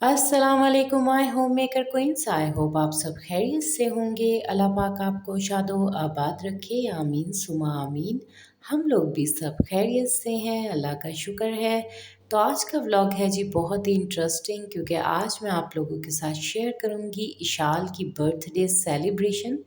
अस्सलाम वालेकुम my home maker queens. I hope आप सब खैरियत से होंगे। अल्लाह पाक आपको शादो आबाद रखे, आमीन सुमा आमीन। हम लोग भी सब खैरियत से हैं, अल्लाह का शुक्र है। तो आज का व्लॉग है जी बहुत ही इंटरेस्टिंग, क्योंकि आज मैं आप लोगों के साथ शेयर करूंगी इशाल की बर्थडे सेलिब्रेशन।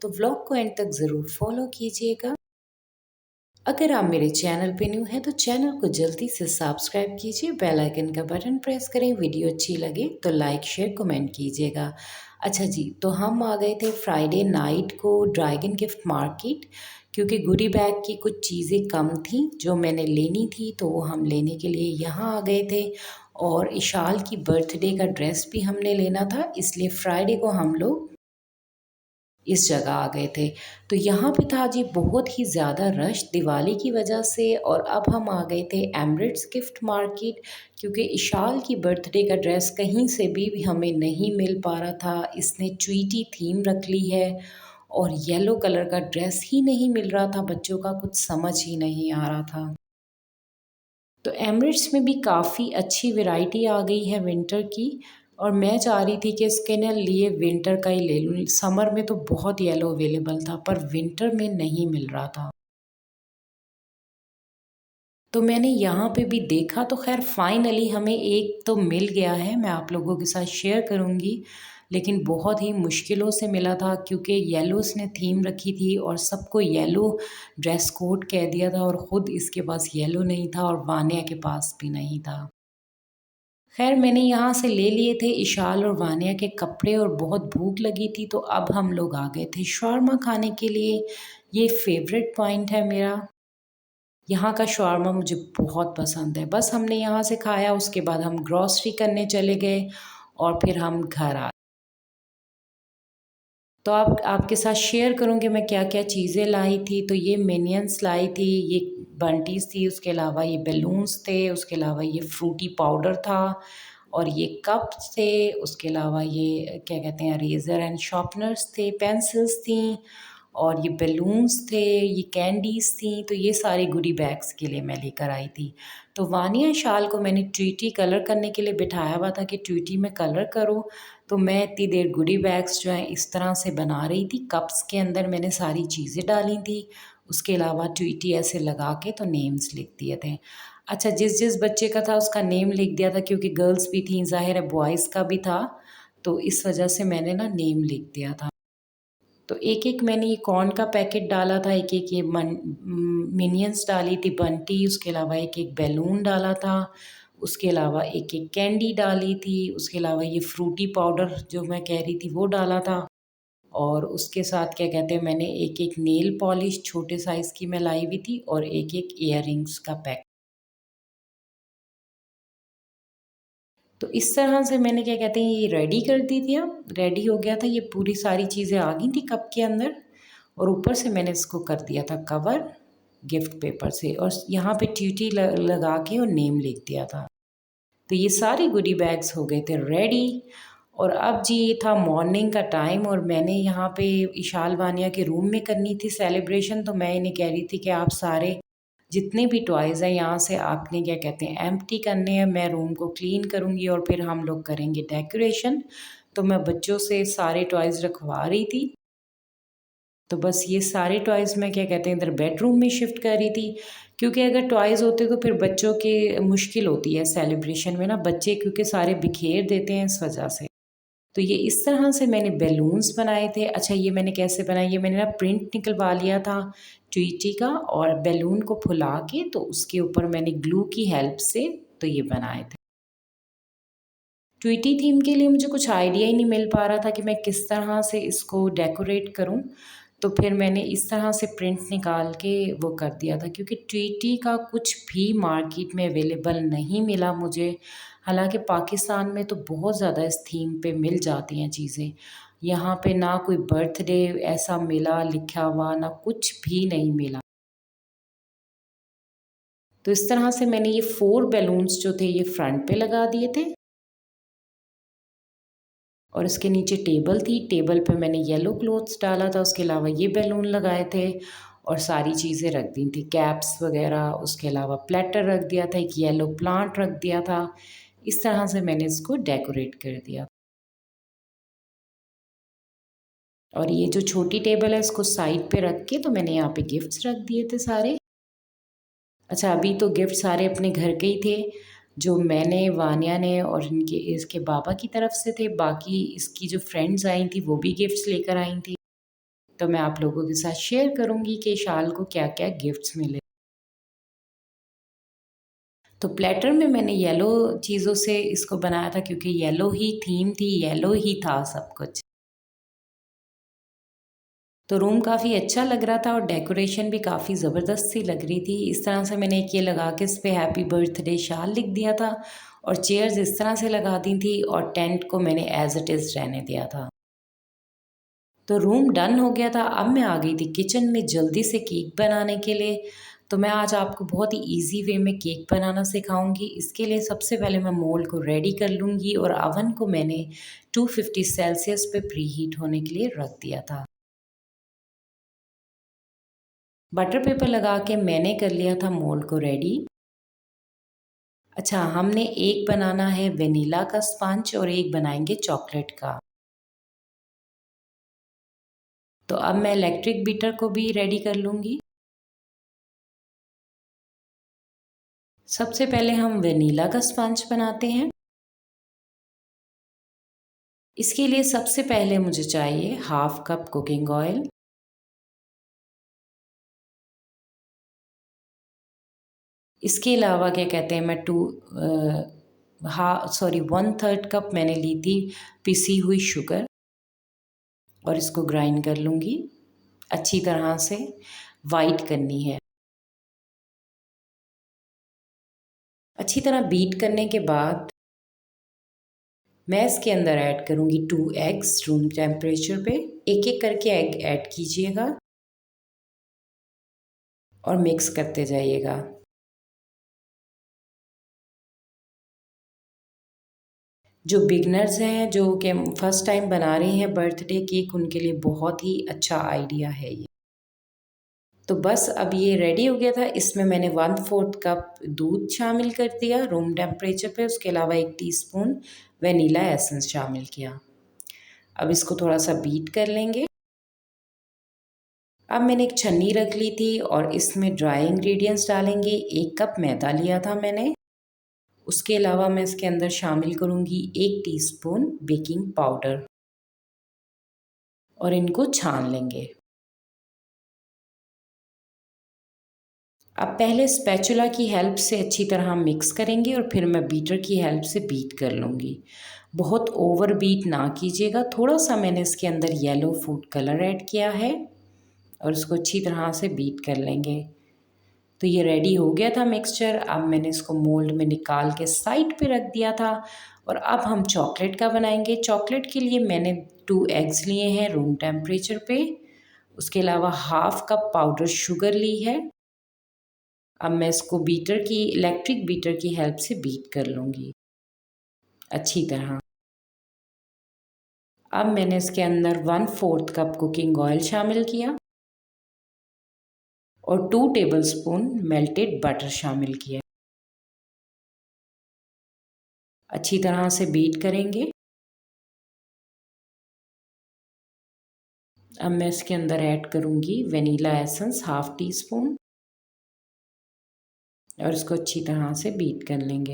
तो व्लॉग को एंड तक ज़रूर फॉलो कीजिएगा। अगर आप मेरे चैनल पे न्यू हैं तो चैनल को जल्दी से सब्सक्राइब कीजिए, बेल आइकन का बटन प्रेस करें। वीडियो अच्छी लगे तो लाइक शेयर कमेंट कीजिएगा। अच्छा जी, तो हम आ गए थे फ्राइडे नाइट को ड्रैगन गिफ्ट मार्केट, क्योंकि गुडी बैग की कुछ चीज़ें कम थी जो मैंने लेनी थी, तो वो हम लेने के लिए यहाँ आ गए थे। और इशाल की बर्थडे का ड्रेस भी हमने लेना था, इसलिए फ्राइडे को हम लोग इस जगह आ गए थे। तो यहाँ पे था जी बहुत ही ज़्यादा रश दिवाली की वजह से। और अब हम आ गए थे एमरेट्स गिफ्ट मार्केट, क्योंकि इशाल की बर्थडे का ड्रेस कहीं से भी हमें नहीं मिल पा रहा था। इसने ट्वीटी थीम रख ली है और येलो कलर का ड्रेस ही नहीं मिल रहा था बच्चों का, कुछ समझ ही नहीं आ रहा था। तो एमरेट्स में भी काफ़ी अच्छी वैरायटी आ गई है विंटर की, और मैं चाह रही थी कि इसके न लिए विंटर का ही ले लूँ। समर में तो बहुत येलो अवेलेबल था, पर विंटर में नहीं मिल रहा था। तो मैंने यहाँ पे भी देखा, तो ख़ैर फाइनली हमें एक तो मिल गया है, मैं आप लोगों के साथ शेयर करूँगी। लेकिन बहुत ही मुश्किलों से मिला था, क्योंकि येलोज़ ने थीम रखी थी और सबको येलो ड्रेस कोड कह दिया था, और ख़ुद इसके पास येलो नहीं था और वानिया के पास भी नहीं था। ख़ैर मैंने यहाँ से ले लिए थे इशाल और वानिया के कपड़े, और बहुत भूख लगी थी, तो अब हम लोग आ गए थे शॉर्मा खाने के लिए। ये फ़ेवरेट पॉइंट है मेरा। यहाँ का शॉर्मा मुझे बहुत पसंद है। बस हमने यहाँ से खाया, उसके बाद हम ग्रॉसरी करने चले गए और फिर हम घर आ। तो आप आपके साथ शेयर करूँगी मैं क्या-क्या चीज़ें लाई थी। तो ये मिनियंस लाई थी, ये बंटीज़ थी, उसके अलावा ये बलून्स थे, उसके अलावा ये फ्रूटी पाउडर था, और ये कप्स थे, उसके अलावा ये क्या कहते हैं इरेज़र एंड शार्पनर्स थे, पेंसिल्स थीं, और ये बलून्स थे, ये कैंडीज़ थी। तो ये सारी गुडी बैग्स के लिए मैं लेकर आई थी। तो वानिया शाल को मैंने ट्वीटी कलर करने के लिए बिठाया हुआ था कि ट्वीटी में कलर करो। तो मैं इतनी देर गुडी बैग्स जो हैं इस तरह से बना रही थी। कप्स के अंदर मैंने सारी चीज़ें डाली थी, उसके अलावा ट्वीटी ऐसे लगा के तो नेम्स लिख दिए थे। अच्छा, जिस बच्चे का था उसका नेम लिख दिया था, क्योंकि गर्ल्स भी थी, ज़ाहिर है बॉयज़ का भी था, तो इस वजह से मैंने ना नेम लिख दिया था। तो एक-एक मैंने ये कॉर्न का पैकेट डाला था, एक-एक ये मिनियंस डाली थी बंटी, उसके अलावा एक-एक बैलून डाला था, उसके अलावा एक-एक कैंडी डाली थी, उसके अलावा ये फ्रूटी पाउडर जो मैं कह रही थी वो डाला था, और उसके साथ क्या कहते हैं मैंने एक-एक नेल पॉलिश छोटे साइज़ की मैं लाई हुई थी, और एक-एक इयररिंग्स का पैक। तो इस तरह से मैंने क्या कहते हैं ये रेडी कर दी थी। अब रेडी हो गया था, ये पूरी सारी चीज़ें आ गई थी कप के अंदर, और ऊपर से मैंने इसको कर दिया था कवर गिफ्ट पेपर से, और यहाँ पे ट्यूटी लगा के और नेम लिख दिया था। तो ये सारे गुडी बैग्स हो गए थे रेडी। और अब जी ये था मॉर्निंग का टाइम, और मैंने यहाँ पे इशाल वानिया के रूम में करनी थी सेलिब्रेशन। तो मैं इन्हें कह रही थी कि आप सारे जितने भी टॉयज़ हैं यहाँ से आपने क्या कहते हैं एम्प्टी करने हैं, मैं रूम को क्लीन करूँगी और फिर हम लोग करेंगे डेकोरेशन। तो मैं बच्चों से सारे टॉयज़ रखवा रही थी। तो बस ये सारे टॉयज़ मैं क्या कहते हैं इधर बेडरूम में शिफ्ट कर रही थी, क्योंकि अगर टॉयज़ होते तो फिर बच्चों की मुश्किल होती है सेलिब्रेशन में ना, बच्चे क्योंकि सारे बिखेर देते हैं इस वजह से। तो ये इस तरह से मैंने बैलून्स बनाए थे। अच्छा, ये मैंने कैसे बनाए, ये मैंने ना प्रिंट निकलवा लिया था ट्वीटी का, और बैलून को फुला के तो उसके ऊपर मैंने ग्लू की हेल्प से तो ये बनाए थे। ट्वीटी थीम के लिए मुझे कुछ आइडिया ही नहीं मिल पा रहा था कि मैं किस तरह से इसको डेकोरेट करूं, तो फिर मैंने इस तरह से प्रिंट निकाल के वो कर दिया था, क्योंकि ट्वीटी का कुछ भी मार्केट में अवेलेबल नहीं मिला मुझे। हालाँकि पाकिस्तान में तो बहुत ज़्यादा इस थीम पे मिल जाती हैं चीज़ें। यहाँ पे ना कोई बर्थडे ऐसा मिला लिखा हुआ, ना कुछ भी नहीं मिला। तो इस तरह से मैंने ये 4 बैलून्स जो थे ये फ्रंट पे लगा दिए थे और इसके नीचे टेबल थी, टेबल पे मैंने येलो क्लॉथ्स डाला था, उसके अलावा ये बैलून लगाए थे और सारी चीज़ें रख दी थी, कैप्स वग़ैरह, उसके अलावा प्लैटर रख दिया था, एक येलो प्लांट रख दिया था। इस तरह से मैंने इसको डेकोरेट कर दिया। और ये जो छोटी टेबल है इसको साइड पे रख के तो मैंने यहाँ पे गिफ्ट्स रख दिए थे सारे। अच्छा, अभी तो गिफ्ट सारे अपने घर के ही थे, जो मैंने, वानिया ने और इनके इसके बाबा की तरफ से थे। बाकी इसकी जो फ्रेंड्स आई थी वो भी गिफ्ट्स लेकर आई थी। तो मैं आप लोगों के साथ शेयर करूँगी कि शाल को क्या-क्या गिफ्ट्स मिले। तो प्लेटर में मैंने येलो चीज़ों से इसको बनाया था क्योंकि येलो ही थीम थी, येलो ही था सब कुछ। तो रूम काफ़ी अच्छा लग रहा था और डेकोरेशन भी काफ़ी ज़बरदस्त सी लग रही थी। इस तरह से मैंने एक ये लगा के इस पे हैप्पी बर्थडे शाल लिख दिया था और चेयर्स इस तरह से लगा दी थी और टेंट को मैंने एज़ इट इज़ रहने दिया था। तो रूम डन हो गया था। अब मैं आ गई थी किचन में जल्दी से केक बनाने के लिए। तो मैं आज आपको बहुत ही ईज़ी वे में केक बनाना सिखाऊँगी। इसके लिए सबसे पहले मैं मोल्ड को रेडी कर लूँगी और ओवन को मैंने 250 सेल्सियस पे प्रीहीट होने के लिए रख दिया था। बटर पेपर लगा के मैंने कर लिया था मोल्ड को रेडी। अच्छा, हमने एक बनाना है वेनिला का स्पंज और एक बनाएँगे चॉकलेट का। तो अब मैं इलेक्ट्रिक बीटर को भी रेडी कर लूँगी। सबसे पहले हम वेनिला का स्पंज बनाते हैं। इसके लिए सबसे पहले मुझे चाहिए हाफ़ कप कुकिंग ऑयल। इसके अलावा क्या कहते हैं मैं 1/3 कप मैंने ली थी पिसी हुई शुगर और इसको ग्राइंड कर लूँगी। अच्छी तरह से वाइट करनी है। अच्छी तरह बीट करने के बाद मैं इसके अंदर ऐड करूँगी 2 एग्स रूम टेम्परेचर पे। एक-एक करके एग ऐड कीजिएगा और मिक्स करते जाइएगा। जो बिगिनर्स हैं, जो कि फर्स्ट टाइम बना रहे हैं बर्थडे केक, उनके लिए बहुत ही अच्छा आइडिया है ये। तो बस अब ये रेडी हो गया था। इसमें मैंने 1/4 कप दूध शामिल कर दिया रूम टेम्परेचर पे, उसके अलावा 1 टीस्पून वनीला एसेंस शामिल किया। अब इसको थोड़ा-सा बीट कर लेंगे। अब मैंने एक छन्नी रख ली थी और इसमें ड्राई इंग्रीडिएंट्स डालेंगे। 1 कप मैदा लिया था मैंने। उसके अलावा मैं इसके अंदर शामिल करूँगी 1 टीस्पून बेकिंग पाउडर और इनको छान लेंगे। अब पहले स्पैचुला की हेल्प से अच्छी तरह मिक्स करेंगे और फिर मैं बीटर की हेल्प से बीट कर लूँगी। बहुत ओवर बीट ना कीजिएगा। थोड़ा-सा मैंने इसके अंदर येलो फूड कलर ऐड किया है और इसको अच्छी तरह से बीट कर लेंगे। तो ये रेडी हो गया था मिक्सचर। अब मैंने इसको मोल्ड में निकाल के साइड पे रख दिया था और अब हम चॉकलेट का बनाएंगे। चॉकलेट के लिए मैंने 2 एग्स लिए हैं रूम टेम्परेचर पे। उसके अलावा हाफ़ कप पाउडर शुगर ली है। अब मैं इसको इलेक्ट्रिक बीटर की हेल्प से बीट कर लूँगी अच्छी तरह। अब मैंने इसके अंदर 1/4 कप कुकिंग ऑयल शामिल किया और 2 टेबलस्पून मेल्टेड बटर शामिल किया। अच्छी तरह से बीट करेंगे। अब मैं इसके अंदर ऐड करूँगी vanilla essence half tea spoon और इसको अच्छी तरह से बीट कर लेंगे।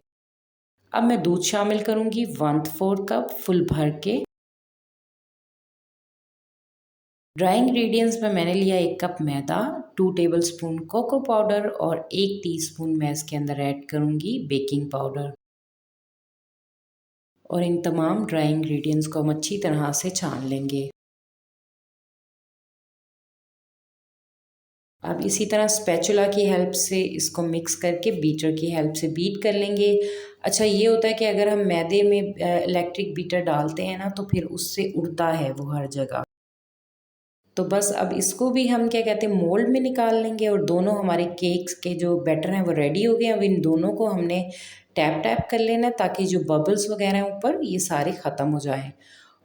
अब मैं दूध शामिल करूँगी 1/4 कप फुल भर के। ड्राई इंग्रेडिएंट्स में मैंने लिया 1 कप मैदा, 2 टेबलस्पून कोको पाउडर और 1 टीस्पून मैं इसके अंदर ऐड करूँगी बेकिंग पाउडर। और इन तमाम ड्राई इंग्रेडिएंट्स को हम अच्छी तरह से छान लेंगे। अब इसी तरह स्पैचुला की हेल्प से इसको मिक्स करके बीटर की हेल्प से बीट कर लेंगे। अच्छा, ये होता है कि अगर हम मैदे में इलेक्ट्रिक बीटर डालते हैं ना, तो फिर उससे उड़ता है वो हर जगह। तो बस अब इसको भी हम क्या कहते हैं मोल्ड में निकाल लेंगे, और दोनों हमारे केक्स के जो बैटर हैं वो रेडी हो गए। अब इन दोनों को हमने टैप टैप कर लेना है, ताकि जो बबल्स वगैरह हैं ऊपर ये सारे ख़त्म हो जाएं।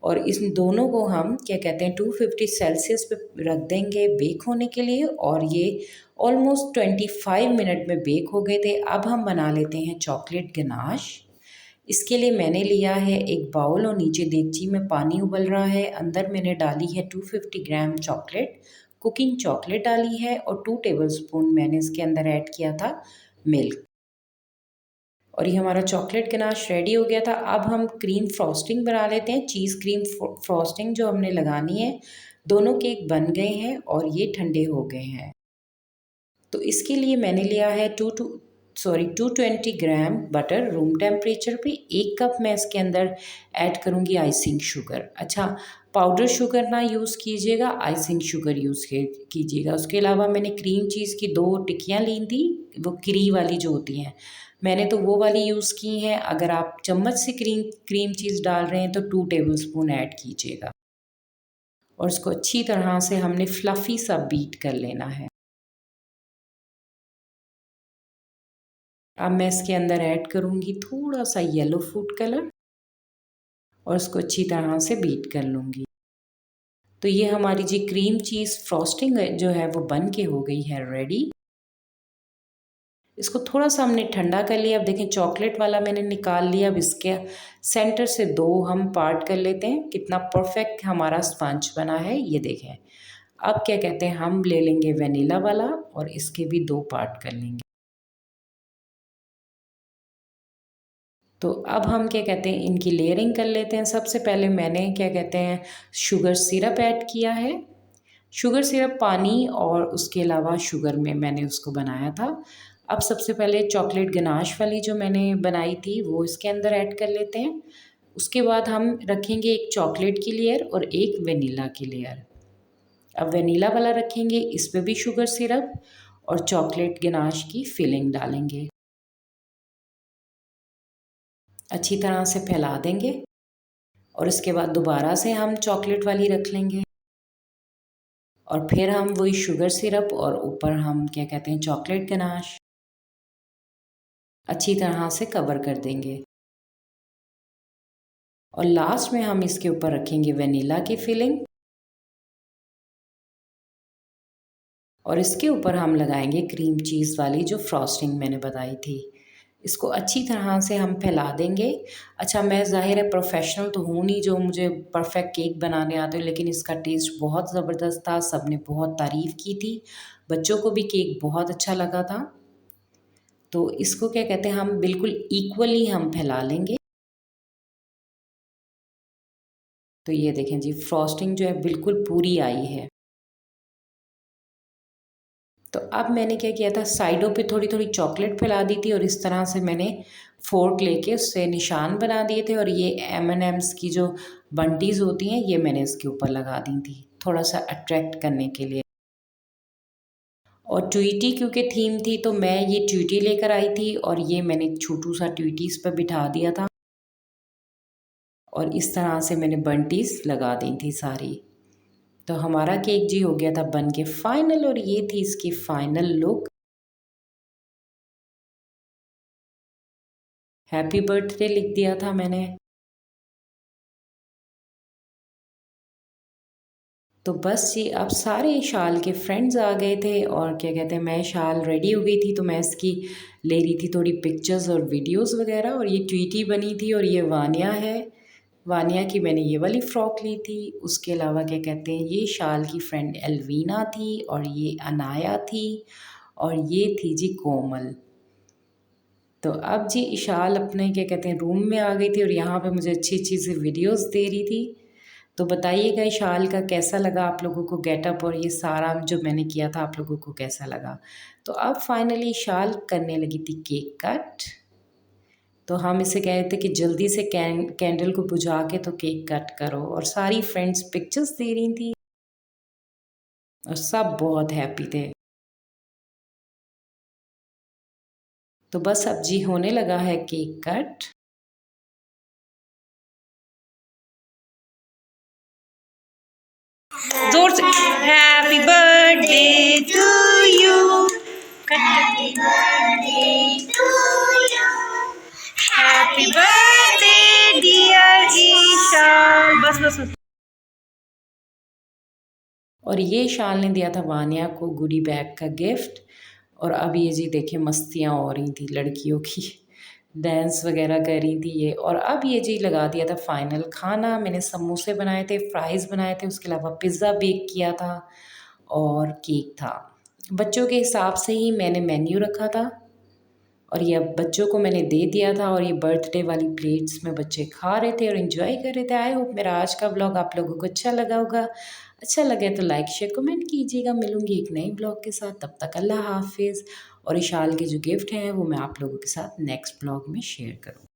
और इस दोनों को हम क्या कहते हैं 250 सेल्सियस पे रख देंगे बेक होने के लिए, और ये ऑलमोस्ट 25 मिनट में बेक हो गए थे। अब हम बना लेते हैं चॉकलेट गनाश। इसके लिए मैंने लिया है एक बाउल, और नीचे देगची में पानी उबल रहा है। अंदर मैंने डाली है 250 ग्राम चॉकलेट, कुकिंग चॉकलेट डाली है, और 2 टेबलस्पून मैंने इसके अंदर ऐड किया था मिल्क। और ये हमारा चॉकलेट गनाश रेडी हो गया था। अब हम क्रीम फ्रॉस्टिंग बना लेते हैं। चीज़ क्रीम फ्रॉस्टिंग जो हमने लगानी है, दोनों केक बन गए हैं और ये ठंडे हो गए हैं। तो इसके लिए मैंने लिया है 220 ग्राम बटर रूम टेम्परेचर पे। 1 कप मैं इसके अंदर ऐड करूँगी आइसिंग शुगर। अच्छा, पाउडर शुगर ना यूज़ कीजिएगा, आइसिंग शुगर यूज़ कीजिएगा। उसके अलावा मैंने क्रीम चीज़ की 2 टिक्कियाँ ली थी, वो क्री वाली जो होती हैं, मैंने तो वो वाली यूज़ की हैं। अगर आप चम्मच से क्रीम चीज़ डाल रहे हैं तो 2 टेबलस्पून ऐड कीजिएगा, और इसको अच्छी तरह से हमने फ्लफ़ी सा बीट कर लेना है। अब मैं इसके अंदर ऐड करूँगी थोड़ा सा येलो फूड कलर, और इसको अच्छी तरह से बीट कर लूँगी। तो ये हमारी जी क्रीम चीज़ फ्रॉस्टिंग जो है वो बन के हो गई है रेडी। इसको थोड़ा सा हमने ठंडा कर लिया। अब देखें चॉकलेट वाला मैंने निकाल लिया। अब इसके सेंटर से 2 हम पार्ट कर लेते हैं। कितना परफेक्ट हमारा स्पंज बना है ये देखें। अब क्या कहते हैं हम ले लेंगे वेनिला वाला, और इसके भी 2 पार्ट कर लेंगे। तो अब हम क्या कहते हैं इनकी लेयरिंग कर लेते हैं। सबसे पहले मैंने क्या कहते हैं शुगर सिरप ऐड किया है। शुगर सिरप पानी और उसके अलावा शुगर में मैंने उसको बनाया था। अब सबसे पहले चॉकलेट गनाश वाली जो मैंने बनाई थी वो इसके अंदर ऐड कर लेते हैं। उसके बाद हम रखेंगे एक चॉकलेट की लेयर और एक वेनिला की लेयर। अब वेनिला वाला रखेंगे, इस पे भी शुगर सिरप और चॉकलेट गनाश की फिलिंग डालेंगे। अच्छी तरह से फैला देंगे, और इसके बाद दोबारा से हम चॉकलेट वाली रख लेंगे, और फिर हम वही शुगर सिरप और ऊपर हम क्या कहते हैं चॉकलेट गनाश अच्छी तरह से कवर कर देंगे। और लास्ट में हम इसके ऊपर रखेंगे वेनिला की फिलिंग, और इसके ऊपर हम लगाएंगे क्रीम चीज़ वाली जो फ्रॉस्टिंग मैंने बताई थी। इसको अच्छी तरह से हम फैला देंगे। अच्छा, मैं ज़ाहिर है प्रोफेशनल तो हूँ नहीं जो मुझे परफेक्ट केक बनाने आते हो, लेकिन इसका टेस्ट बहुत ज़बरदस्त था। सबने बहुत तारीफ़ की थी, बच्चों को भी केक बहुत अच्छा लगा था। तो इसको क्या कहते हैं हम बिल्कुल इक्वली हम फैला लेंगे। तो ये देखें जी फ्रॉस्टिंग जो है बिल्कुल पूरी आई है। तो अब मैंने क्या किया था साइडों पे थोड़ी-थोड़ी चॉकलेट फैला दी थी, और इस तरह से मैंने फ़ोर्क लेके उससे निशान बना दिए थे, और ये M&M's की जो बंटीज़ होती हैं ये मैंने इसके ऊपर लगा दी थी, थोड़ा-सा अट्रैक्ट करने के लिए। और ट्वीटी क्योंकि थीम थी तो मैं ये ट्वीटी लेकर आई थी, और ये मैंने छोटू-सा ट्वीटी इस पे बिठा दिया था, और इस तरह से मैंने बंटीज़ लगा दी थी सारी। तो हमारा केक जी हो गया था बन के फाइनल, और ये थी इसकी फाइनल लुक। हैप्पी बर्थडे लिख दिया था मैंने। तो बस जी अब सारे शाल के फ्रेंड्स आ गए थे, और क्या कहते हैं मैं शाल रेडी हो गई थी तो मैं इसकी ले रही थी थोड़ी पिक्चर्स और वीडियोस वगैरह, और ये ट्वीटी बनी थी, और ये वानिया है। वानिया की मैंने ये वाली फ़्रॉक ली थी। उसके अलावा क्या कहते हैं ये शाल की फ्रेंड एल्वीना थी, और ये अनाया थी, और ये थी जी कोमल। तो अब जी इशाल अपने क्या कहते हैं रूम में आ गई थी, और यहाँ पे मुझे अच्छी-अच्छी सी वीडियोस दे रही थी। तो बताइएगा इशाल का कैसा लगा आप लोगों को गेटअप, और ये सारा जो मैंने किया था आप लोगों को कैसा लगा। तो अब फाइनली इशाल करने लगी थी केक कट। तो हम इसे कह रहे थे कि जल्दी से कैंडल को बुझा के तो केक कट करो, और सारी फ्रेंड्स पिक्चर्स दे रही थी, और सब बहुत हैप्पी थे। तो बस अब जी होने लगा है केक कट। जोर से happy birthday to you, happy birthday to you, happy birthday dear Ishaan. बस बस बस। और ये शाल ने दिया था वानिया को गुडी बैग का गिफ्ट। और अब ये जी देखिए मस्तियाँ हो रही थी लड़कियों की, डांस वगैरह कर रही थी ये। और अब ये जी लगा दिया था फाइनल खाना। मैंने समोसे बनाए थे, फ्राइज़ बनाए थे, उसके अलावा पिज़्ज़ा बेक किया था और केक था। बच्चों के हिसाब से ही मैंने मेन्यू रखा था और ये अब बच्चों को मैंने दे दिया था। और ये बर्थडे वाली प्लेट्स में बच्चे खा रहे थे और इन्जॉय कर रहे थे। आई होप मेरा आज का व्लॉग आप लोगों को अच्छा लगा होगा। अच्छा लगे तो लाइक शेयर कमेंट कीजिएगा। मिलूंगी एक नई ब्लॉग के साथ, तब तक अल्लाह हाफिज़। और इशाल के जो गिफ्ट हैं वो मैं आप लोगों के साथ नेक्स्ट ब्लॉग में शेयर करूँगी।